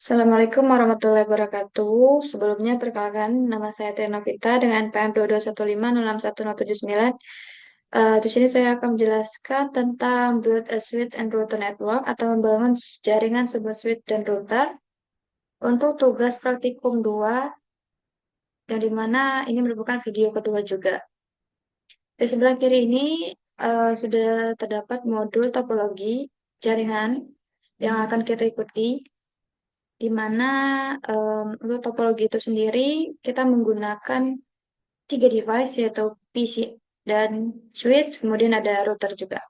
Assalamualaikum warahmatullahi wabarakatuh. Sebelumnya perkenalkan nama saya Tia Vita dengan NPM 221506179. Di sini saya akan menjelaskan tentang build a switch and router network atau membangun jaringan sebuah switch dan router untuk tugas praktikum 2 yang dimana ini merupakan video kedua juga. Di sebelah kiri ini sudah terdapat modul topologi jaringan yang akan kita ikuti di mana untuk topologi itu sendiri kita menggunakan tiga device yaitu PC dan switch, kemudian ada router juga.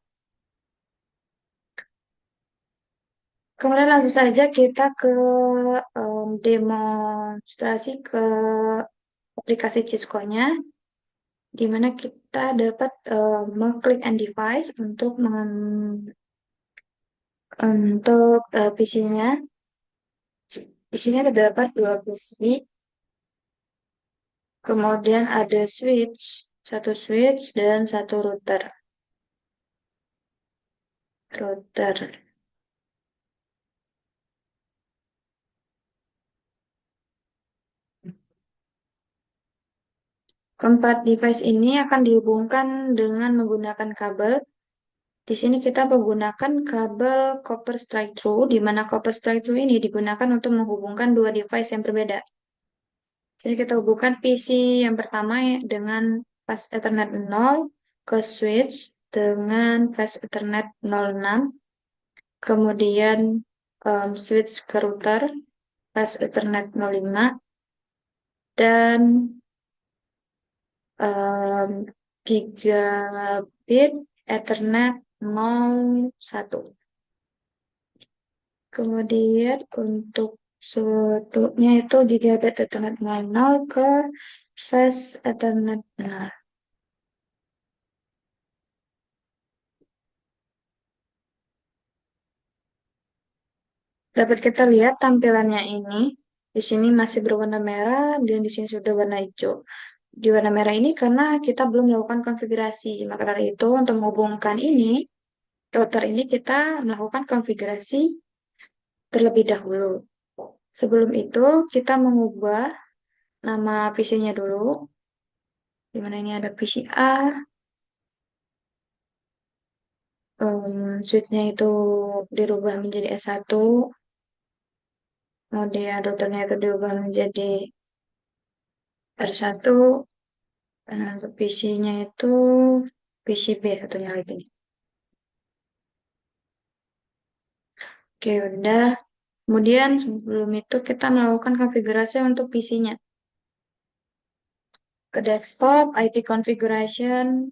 Kemudian langsung saja kita ke demonstrasi ke aplikasi Cisco-nya, di mana kita dapat mengklik and device untuk PC-nya. Di sini terdapat dua PC. Kemudian ada satu switch dan satu router. Router. Keempat device ini akan dihubungkan dengan menggunakan kabel. Di sini kita menggunakan kabel copper straight through, di mana copper straight through ini digunakan untuk menghubungkan dua device yang berbeda. Jadi kita hubungkan PC yang pertama dengan fast Ethernet 0 ke switch dengan fast Ethernet 06, kemudian switch ke router fast Ethernet 05, dan um, gigabit Ethernet 01. Kemudian untuk satunya itu gigabit Ethernet 00 ke fast Ethernet 0. Dapat kita lihat tampilannya ini. Di sini masih berwarna merah dan di sini sudah warna hijau. Di warna merah ini karena kita belum melakukan konfigurasi. Maka dari itu untuk menghubungkan ini, router ini kita melakukan konfigurasi terlebih dahulu. Sebelum itu, kita mengubah nama PC-nya dulu. Di mana ini ada PCA, switch-nya itu dirubah menjadi S1, kemudian routernya itu dirubah menjadi R1, dan untuk PC-nya itu PCB satunya lagi. Oke, udah. Kemudian sebelum itu kita melakukan konfigurasi untuk PC-nya. Ke desktop, IP configuration,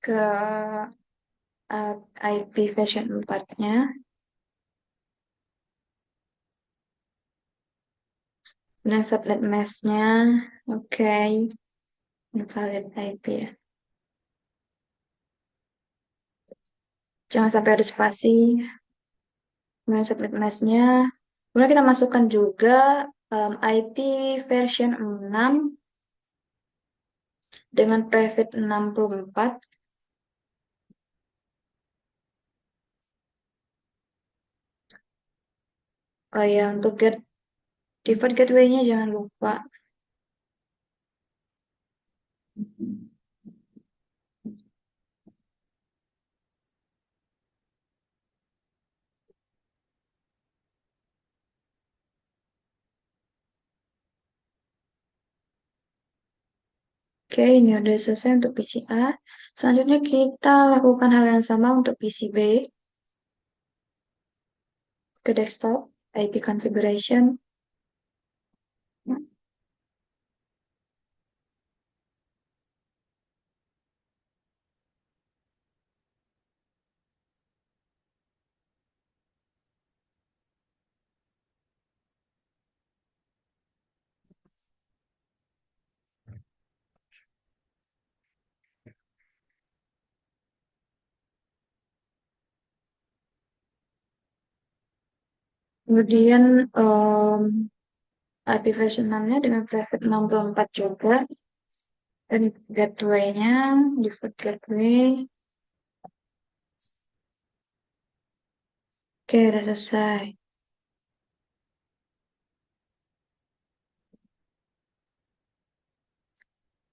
ke IP version 4-nya, dan subnet mask-nya. Oke, invalid IP ya. Jangan sampai ada spasi. Kemudian subnet mask-nya. Kemudian kita masukkan juga IP version 6 dengan private 64. Oh ya, untuk default gateway-nya jangan lupa. Oke, ini udah selesai untuk PCA. Selanjutnya kita lakukan hal yang sama untuk PCB. Ke desktop, IP configuration. Kemudian IP version 6-nya dengan private 64 juga. Dan gateway-nya, default gateway. Oke, udah selesai.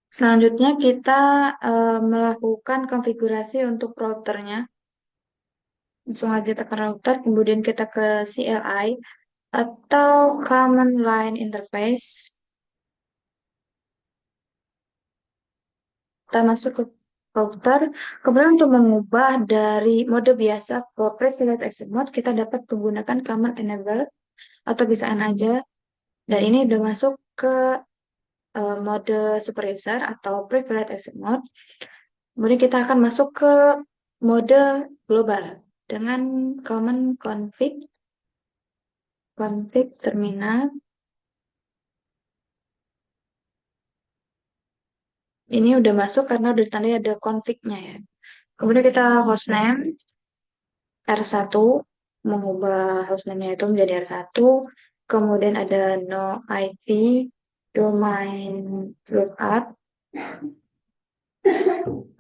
Selanjutnya kita melakukan konfigurasi untuk routernya. Langsung aja tekan router, kemudian kita ke CLI atau Command Line Interface. Kita masuk ke router. Kemudian untuk mengubah dari mode biasa ke Private Access Mode, kita dapat menggunakan command enable atau bisaan aja. Dan ini udah masuk ke mode super user atau Private Access Mode. Kemudian kita akan masuk ke mode global dengan command config terminal. Ini udah masuk karena udah ditandai ada config-nya ya. Kemudian kita hostname R1, mengubah hostname-nya itu menjadi R1. Kemudian ada no IP, domain lookup,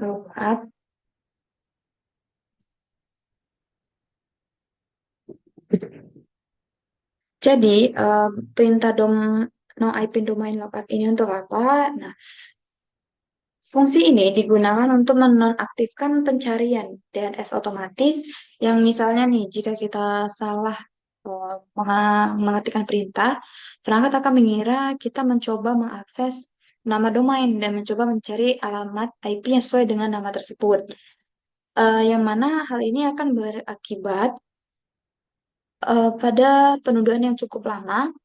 lookup. Jadi, perintah no IP domain lookup ini untuk apa? Nah, fungsi ini digunakan untuk menonaktifkan pencarian DNS otomatis yang misalnya nih, jika kita salah mengetikkan perintah, perangkat akan mengira kita mencoba mengakses nama domain dan mencoba mencari alamat IP yang sesuai dengan nama tersebut. Yang mana hal ini akan berakibat pada penundaan yang cukup lama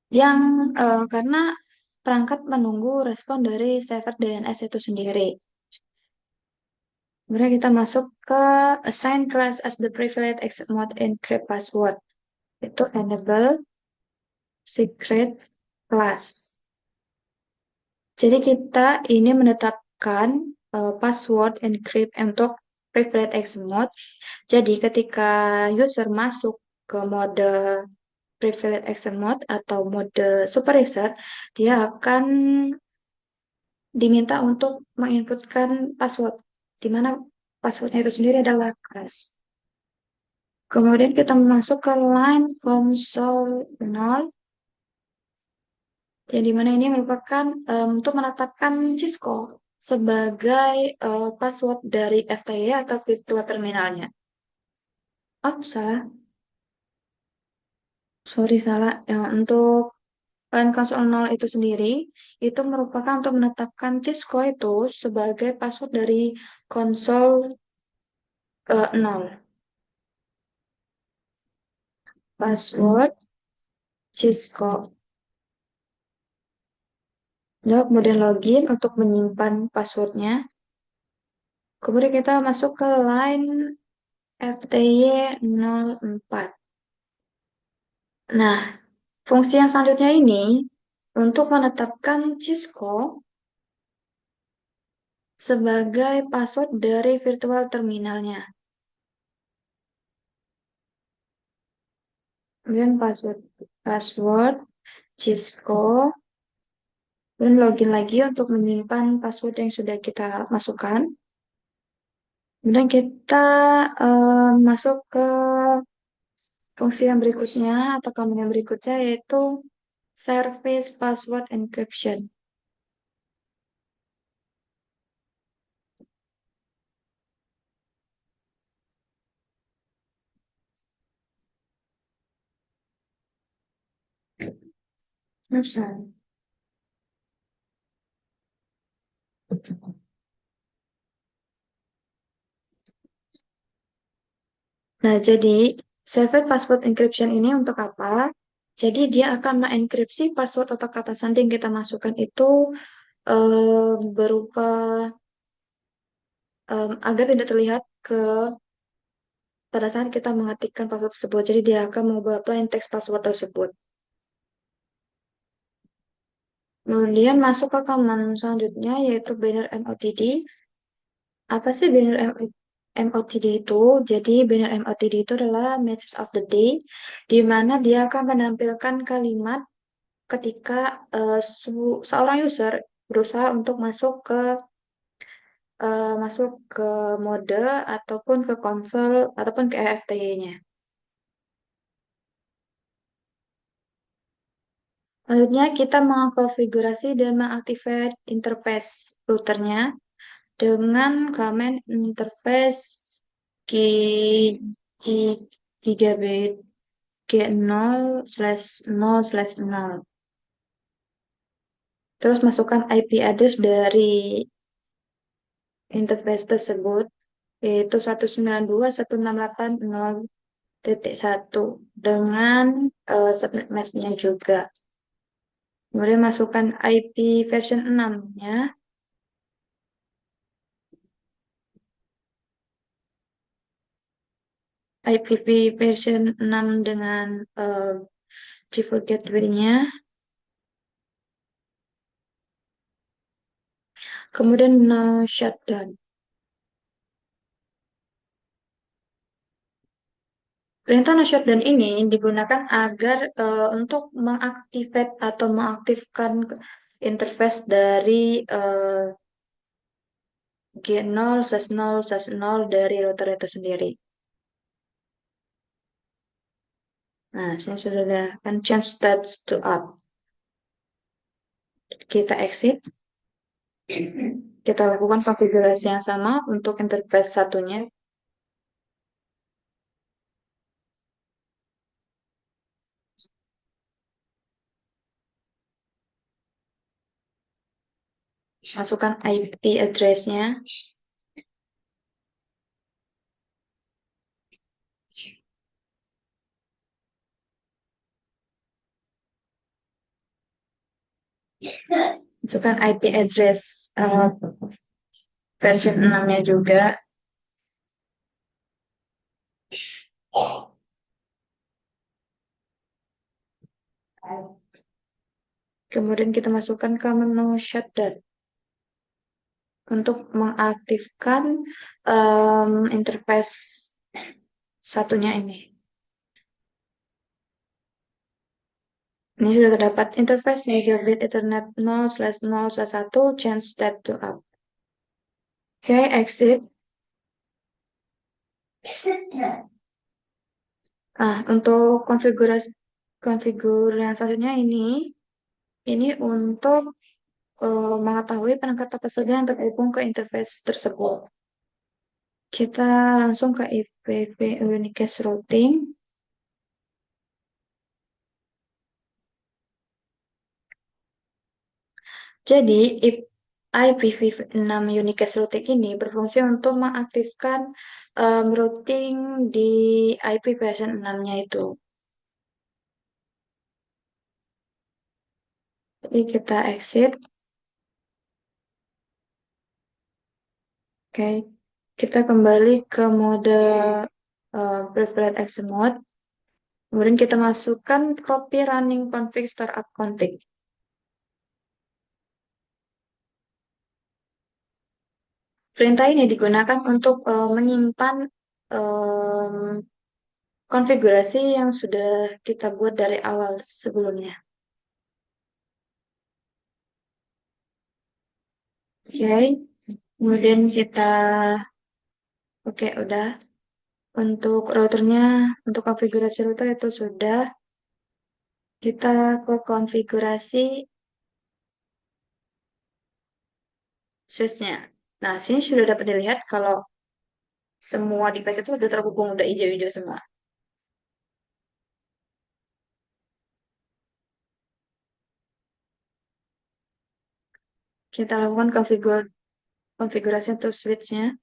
yang karena perangkat menunggu respon dari server DNS itu sendiri. Kemudian kita masuk ke assign class as the privileged exit mode encrypt password. Itu enable secret class. Jadi kita ini menetapkan password encrypt untuk privileged exit mode. Jadi ketika user masuk ke mode privileged exit mode atau mode super user, dia akan diminta untuk menginputkan password, di mana passwordnya itu sendiri adalah class. Kemudian kita masuk ke line console 0, yang dimana ini merupakan untuk menetapkan Cisco sebagai password dari FTY atau virtual terminalnya. Oh, salah. Sorry, salah. Yang untuk line console 0 itu sendiri, itu merupakan untuk menetapkan Cisco itu sebagai password dari konsol 0. Password Cisco. Lalu kemudian login untuk menyimpan passwordnya. Kemudian kita masuk ke line FTY 04. Nah, fungsi yang selanjutnya ini untuk menetapkan Cisco sebagai password dari virtual terminalnya. Kemudian password Cisco, dan login lagi untuk menyimpan password yang sudah kita masukkan. Kemudian kita masuk ke fungsi yang berikutnya atau command yang berikutnya yaitu service password encryption. Oops, sorry. Nah, jadi service password encryption ini untuk apa? Jadi dia akan mengenkripsi password atau kata sandi yang kita masukkan itu berupa agar tidak terlihat pada saat kita mengetikkan password tersebut. Jadi dia akan mengubah plain text password tersebut. Kemudian masuk ke command selanjutnya yaitu banner MOTD. Apa sih banner MOTD itu? Jadi banner MOTD itu adalah message of the day, di mana dia akan menampilkan kalimat ketika seorang user berusaha untuk masuk ke mode ataupun ke konsol ataupun ke EFTY-nya. Selanjutnya kita mengkonfigurasi dan mengaktifkan interface routernya dengan command interface gi- gigabit G0/0/0. Terus masukkan IP address dari interface tersebut, yaitu 192.168.0.1 dengan subnet mask-nya juga. Kemudian masukkan IP version 6-nya, IPv version 6 dengan default gateway-nya. Kemudian no shutdown. Perintah no shutdown ini digunakan agar untuk mengaktifkan atau mengaktifkan interface dari G0/0/0 dari router itu sendiri. Nah, sini sudah ada kan change stats to up. Kita exit. Kita lakukan konfigurasi yang sama untuk interface satunya. Masukkan IP address-nya. Masukkan IP address version 6-nya juga. Kemudian kita masukkan ke menu shutdown untuk mengaktifkan interface satunya ini. Ini sudah terdapat interface gigabit Ethernet 0/0/1 change state to up. Oke, exit. Nah, untuk konfigur yang selanjutnya ini untuk mengetahui perangkat apa saja yang terhubung ke interface tersebut. Kita langsung ke IPv Unicast Routing. Jadi, IPv6 Unicast Routing ini berfungsi untuk mengaktifkan routing di IP version 6-nya itu. Jadi kita exit. Oke, kita kembali ke mode preferred access mode. Kemudian kita masukkan copy running config startup config. Perintah ini digunakan untuk menyimpan em, konfigurasi yang sudah kita buat dari awal sebelumnya. Oke, kemudian oke, udah. Untuk routernya, untuk konfigurasi router itu sudah. Kita ke konfigurasi switch-nya. Nah, sini sudah dapat dilihat kalau semua device itu sudah terhubung, udah hijau-hijau semua. Kita lakukan konfigurasi untuk switch-nya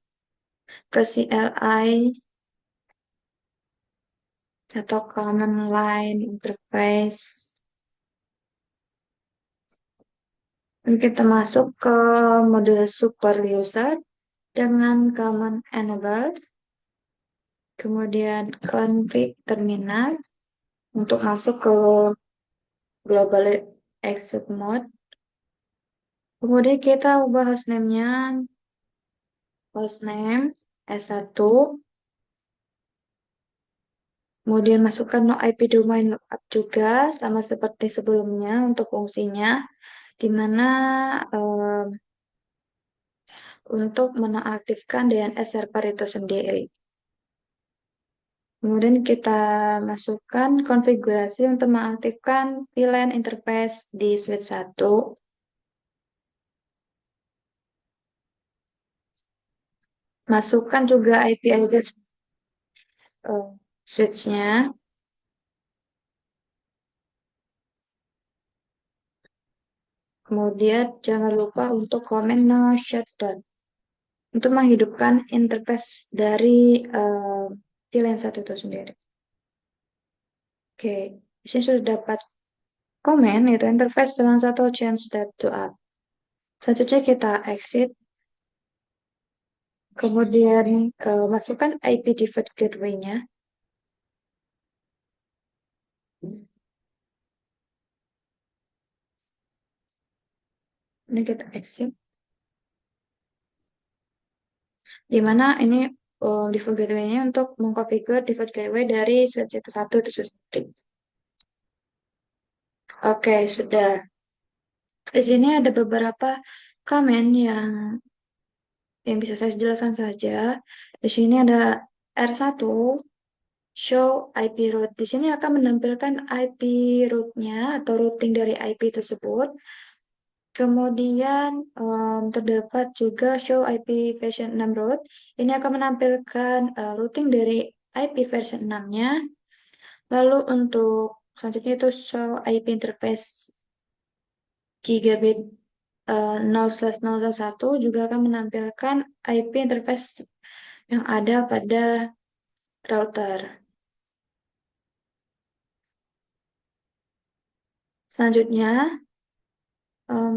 ke CLI atau Common Line Interface. Dan kita masuk ke mode super user dengan command enable, kemudian config terminal untuk masuk ke global exit mode. Kemudian kita ubah hostname-nya, hostname S1, kemudian masukkan no IP domain lookup juga sama seperti sebelumnya untuk fungsinya, di mana untuk menonaktifkan DNS server itu sendiri. Kemudian kita masukkan konfigurasi untuk mengaktifkan VLAN interface di switch 1. Masukkan juga IP address switch-nya. Kemudian jangan lupa untuk komen no shutdown untuk menghidupkan interface dari VLAN 1 itu sendiri. Oke, di sini sudah dapat komen yaitu interface VLAN 1 change that to up. Selanjutnya kita exit. Kemudian masukkan IP default gateway-nya. Ini kita exit. Di mana ini default gateway-nya untuk mengkonfigur default gateway dari switch itu satu itu sendiri. Oke, sudah. Di sini ada beberapa komen yang bisa saya jelaskan saja. Di sini ada R1 show IP route. Di sini akan menampilkan IP route-nya atau routing dari IP tersebut. Kemudian terdapat juga show IP version 6 root. Ini akan menampilkan routing dari IP version 6-nya. Lalu untuk selanjutnya itu show IP interface gigabit 0/0/1 juga akan menampilkan IP interface yang ada pada router. Selanjutnya,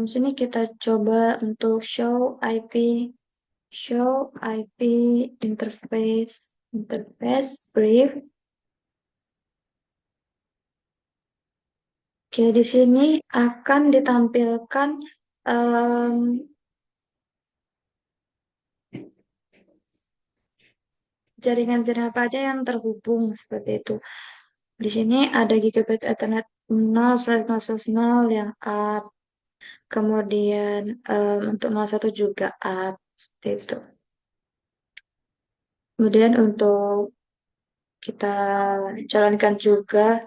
sini kita coba untuk show IP interface brief. Oke, di sini akan ditampilkan em, jaringan-jaringan apa aja yang terhubung seperti itu. Di sini ada gigabit Ethernet 0/0/0 yang up, kemudian untuk 01 juga up, seperti itu. Kemudian untuk kita jalankan juga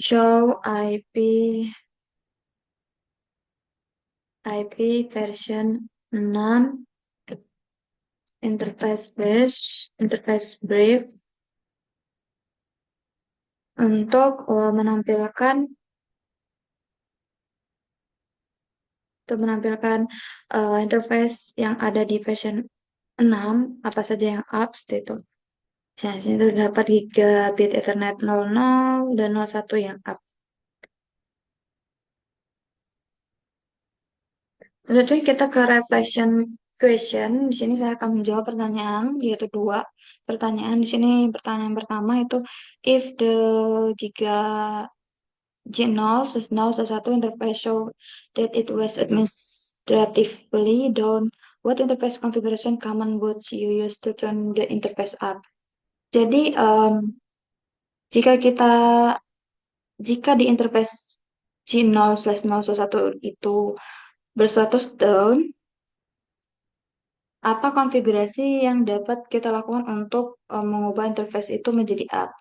show IP version 6 interface brief untuk menampilkan interface yang ada di version 6 apa saja yang up seperti itu. Nah, sini terdapat gigabit Ethernet 00 dan 01 yang up. Selanjutnya kita ke reflection question. Di sini saya akan menjawab pertanyaan, yaitu dua pertanyaan. Di sini pertanyaan pertama itu if the giga G0 1 interface show that it was administratively done, what interface configuration command would you use to turn the interface up? Jadi jika kita jika di interface G0/0/1 itu berstatus down, apa konfigurasi yang dapat kita lakukan untuk mengubah interface itu menjadi up?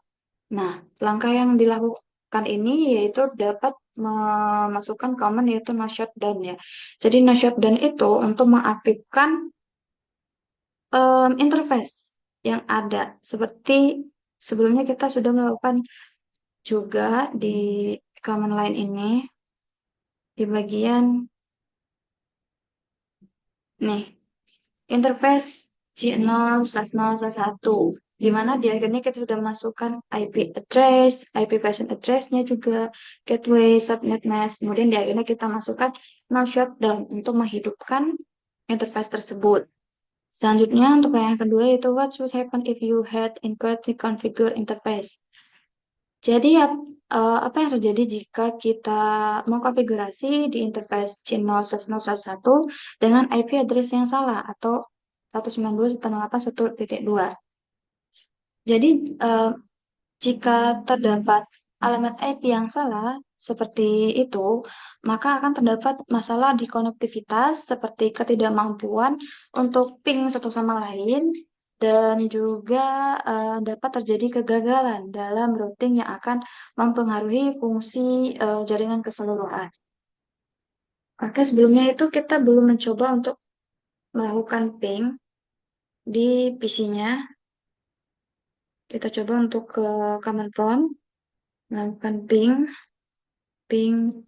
Nah, langkah yang dilakukan ini yaitu dapat memasukkan command yaitu no shutdown ya. Jadi no shutdown itu untuk mengaktifkan interface yang ada. Seperti sebelumnya kita sudah melakukan juga di command line ini di bagian nih interface G0/0/1 di mana di akhirnya kita sudah masukkan IP address, IP version address-nya juga, gateway, subnet mask, kemudian di akhirnya kita masukkan no shutdown untuk menghidupkan interface tersebut. Selanjutnya untuk yang kedua itu what would happen if you had incorrectly configure interface. Jadi apa yang terjadi jika kita mengkonfigurasi di interface C0/0/1 dengan IP address yang salah atau 192.168.1.2. Jadi jika terdapat alamat IP yang salah, seperti itu, maka akan terdapat masalah di konektivitas seperti ketidakmampuan untuk ping satu sama lain dan juga dapat terjadi kegagalan dalam routing yang akan mempengaruhi fungsi jaringan keseluruhan. Oke, sebelumnya itu kita belum mencoba untuk melakukan ping di PC-nya. Kita coba untuk ke command prompt, melakukan ping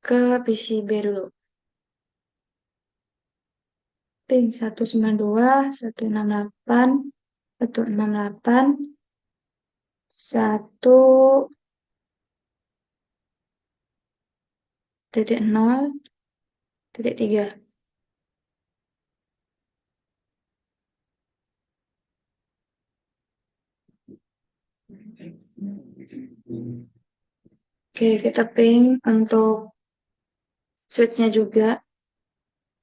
ke PCB dulu. Ping 192, 168, 168, 1.0.3. Oke, kita ping untuk switch-nya juga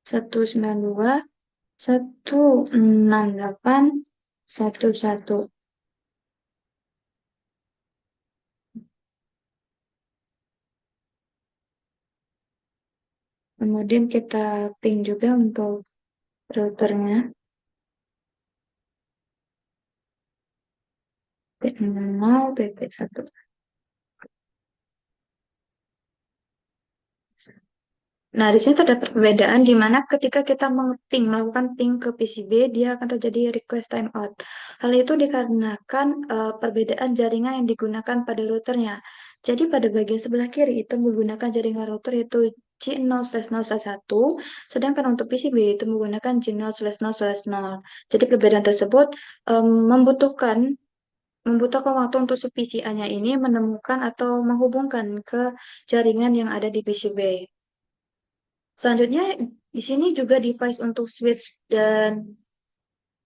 192, 168, 11. Kemudian kita ping juga untuk routernya T0, PT1. Nah, di sini terdapat perbedaan di mana ketika kita melakukan ping ke PCB, dia akan terjadi request timeout. Hal itu dikarenakan perbedaan jaringan yang digunakan pada routernya. Jadi pada bagian sebelah kiri itu menggunakan jaringan router yaitu J0/0/1, sedangkan untuk PCB itu menggunakan J0/0/0. Jadi perbedaan tersebut membutuhkan membutuhkan waktu untuk si PCA-nya ini menemukan atau menghubungkan ke jaringan yang ada di PCB. Selanjutnya, di sini juga device untuk switch dan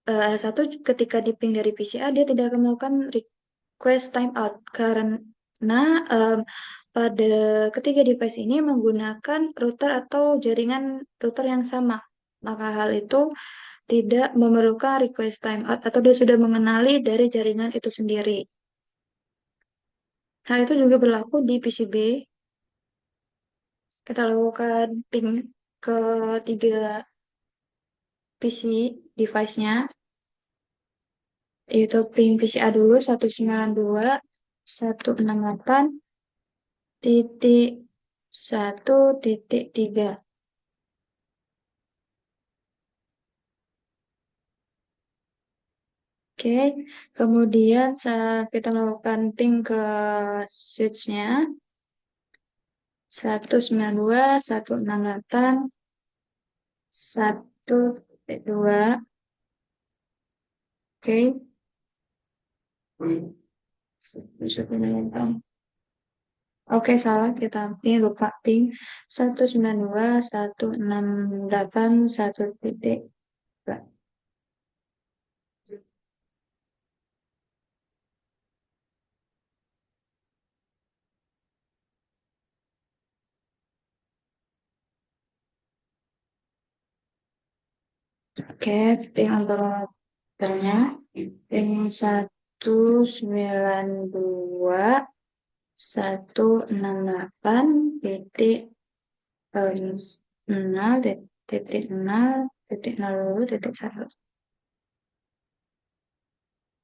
ada satu ketika di ping dari PCA dia tidak akan melakukan request timeout karena em, pada ketiga device ini menggunakan router atau jaringan router yang sama. Maka hal itu tidak memerlukan request timeout atau dia sudah mengenali dari jaringan itu sendiri. Hal itu juga berlaku di PCB. Kita lakukan ping ke tiga PC device-nya. Itu ping PCA dulu 198.1.3. Oke, kemudian kita melakukan ping ke switch-nya 192.168.1.2. Oke, 198. Oke, salah kita ping lupa ping 192.168.1.2. Oke, ping untuk routernya ping 192.168.0.0.0.1.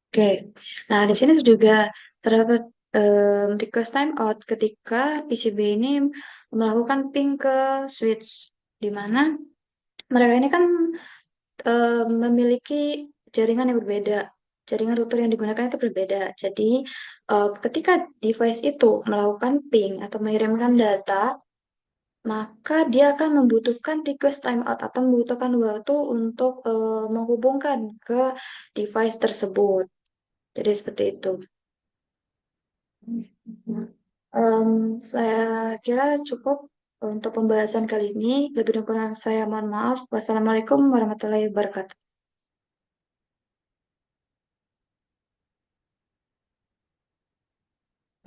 Oke, nah di sini juga terdapat request timeout ketika PCB ini melakukan ping ke switch, di mana mereka ini kan memiliki jaringan yang berbeda. Jaringan router yang digunakan itu berbeda. Jadi, ketika device itu melakukan ping atau mengirimkan data, maka dia akan membutuhkan request timeout atau membutuhkan waktu untuk menghubungkan ke device tersebut. Jadi seperti itu. Em, saya kira cukup untuk pembahasan kali ini. Lebih dan kurang saya mohon maaf. Wassalamualaikum warahmatullahi wabarakatuh.